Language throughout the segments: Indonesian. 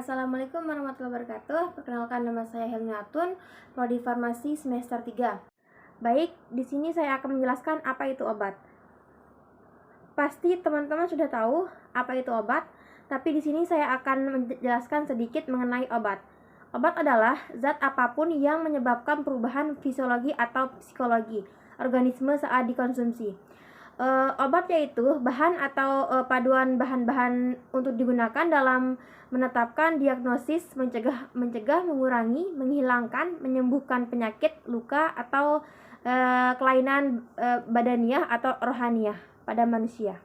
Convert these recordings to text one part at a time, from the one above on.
Assalamualaikum warahmatullahi wabarakatuh. Perkenalkan, nama saya Helmi Atun, Prodi Farmasi semester 3. Baik, di sini saya akan menjelaskan apa itu obat. Pasti teman-teman sudah tahu apa itu obat, tapi di sini saya akan menjelaskan sedikit mengenai obat. Obat adalah zat apapun yang menyebabkan perubahan fisiologi atau psikologi organisme saat dikonsumsi. Obat yaitu bahan atau paduan bahan-bahan untuk digunakan dalam menetapkan diagnosis, mencegah, mengurangi, menghilangkan, menyembuhkan penyakit, luka atau kelainan badaniah atau rohaniah pada manusia.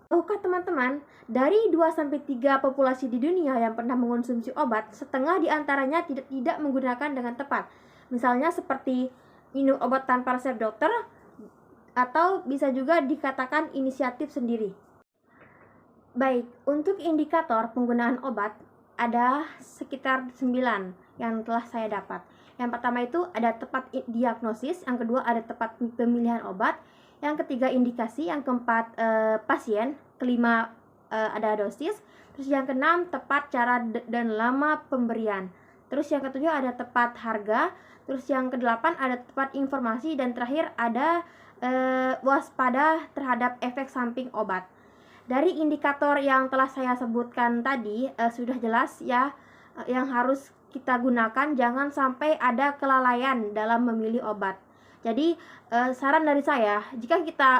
Tahukah teman-teman, dari 2-3 populasi di dunia yang pernah mengonsumsi obat, setengah diantaranya tidak menggunakan dengan tepat. Misalnya seperti minum obat tanpa resep dokter, atau bisa juga dikatakan inisiatif sendiri. Baik, untuk indikator penggunaan obat ada sekitar 9 yang telah saya dapat. Yang pertama itu ada tepat diagnosis, yang kedua ada tepat pemilihan obat, yang ketiga indikasi, yang keempat pasien, kelima ada dosis, terus yang keenam tepat cara dan lama pemberian, terus yang ketujuh ada tepat harga, terus yang kedelapan ada tepat informasi, dan terakhir ada waspada terhadap efek samping obat. Dari indikator yang telah saya sebutkan tadi sudah jelas ya yang harus kita gunakan, jangan sampai ada kelalaian dalam memilih obat. Jadi saran dari saya, jika kita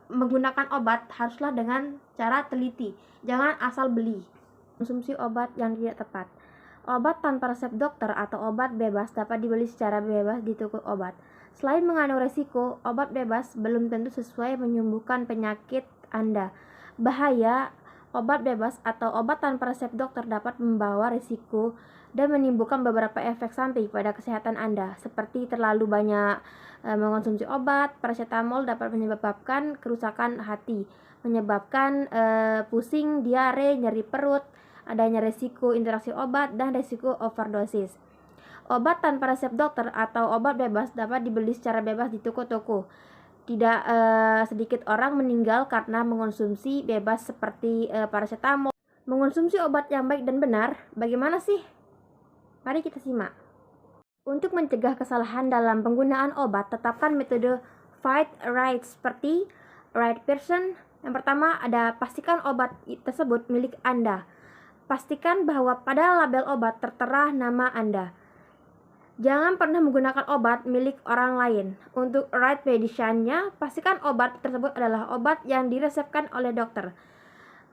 menggunakan obat haruslah dengan cara teliti, jangan asal beli. Konsumsi obat yang tidak tepat. Obat tanpa resep dokter atau obat bebas dapat dibeli secara bebas di toko obat. Selain mengandung resiko, obat bebas belum tentu sesuai menyembuhkan penyakit Anda. Bahaya, obat bebas atau obat tanpa resep dokter dapat membawa resiko dan menimbulkan beberapa efek samping pada kesehatan Anda, seperti terlalu banyak mengonsumsi obat. Paracetamol dapat menyebabkan kerusakan hati, menyebabkan pusing, diare, nyeri perut, adanya resiko interaksi obat, dan resiko overdosis. Obat tanpa resep dokter atau obat bebas dapat dibeli secara bebas di toko-toko. Tidak sedikit orang meninggal karena mengonsumsi bebas seperti paracetamol. Mengonsumsi obat yang baik dan benar, bagaimana sih? Mari kita simak. Untuk mencegah kesalahan dalam penggunaan obat, tetapkan metode fight right seperti right person. Yang pertama ada pastikan obat tersebut milik Anda. Pastikan bahwa pada label obat tertera nama Anda. Jangan pernah menggunakan obat milik orang lain. Untuk right medicine-nya, pastikan obat tersebut adalah obat yang diresepkan oleh dokter.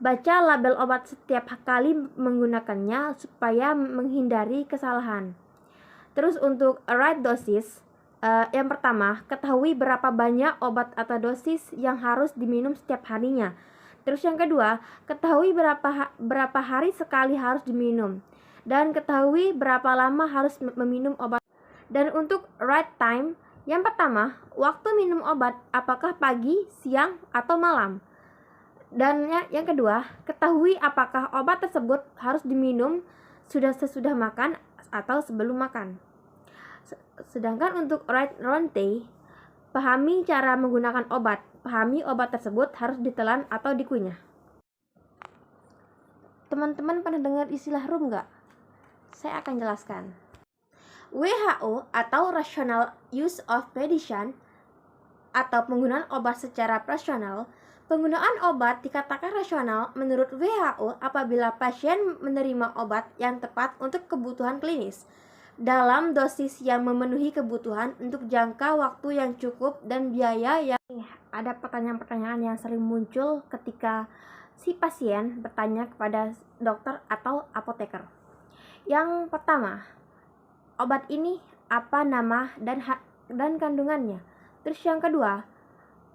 Baca label obat setiap kali menggunakannya supaya menghindari kesalahan. Terus untuk right dosis, yang pertama, ketahui berapa banyak obat atau dosis yang harus diminum setiap harinya. Terus yang kedua, ketahui berapa hari sekali harus diminum. Dan ketahui berapa lama harus meminum obat. Dan untuk right time, yang pertama, waktu minum obat apakah pagi, siang, atau malam. Dan yang kedua, ketahui apakah obat tersebut harus diminum sesudah makan atau sebelum makan. Sedangkan untuk right ronde, pahami cara menggunakan obat. Pahami obat tersebut harus ditelan atau dikunyah. Teman-teman pernah dengar istilah RUM nggak? Saya akan jelaskan. WHO atau Rational Use of Medicine atau penggunaan obat secara rasional. Penggunaan obat dikatakan rasional menurut WHO apabila pasien menerima obat yang tepat untuk kebutuhan klinis dalam dosis yang memenuhi kebutuhan untuk jangka waktu yang cukup dan biaya yang. Ada pertanyaan-pertanyaan yang sering muncul ketika si pasien bertanya kepada dokter atau apoteker. Yang pertama, obat ini apa nama dan kandungannya? Terus yang kedua,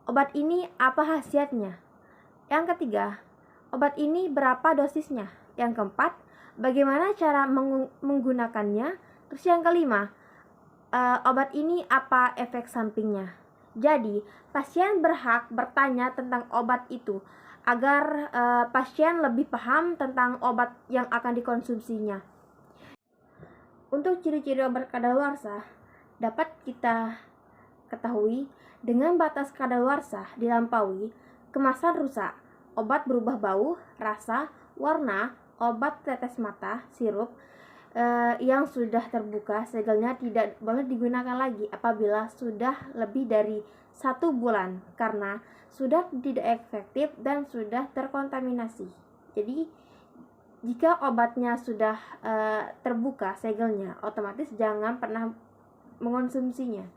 obat ini apa khasiatnya? Yang ketiga, obat ini berapa dosisnya? Yang keempat, bagaimana cara menggunakannya? Terus yang kelima, obat ini apa efek sampingnya? Jadi, pasien berhak bertanya tentang obat itu agar pasien lebih paham tentang obat yang akan dikonsumsinya. Untuk ciri-ciri obat kadaluarsa dapat kita ketahui dengan batas kadaluarsa dilampaui, kemasan rusak, obat berubah bau, rasa, warna, obat tetes mata, sirup, yang sudah terbuka segelnya tidak boleh digunakan lagi apabila sudah lebih dari 1 bulan karena sudah tidak efektif dan sudah terkontaminasi. Jadi jika obatnya sudah terbuka segelnya, otomatis jangan pernah mengonsumsinya.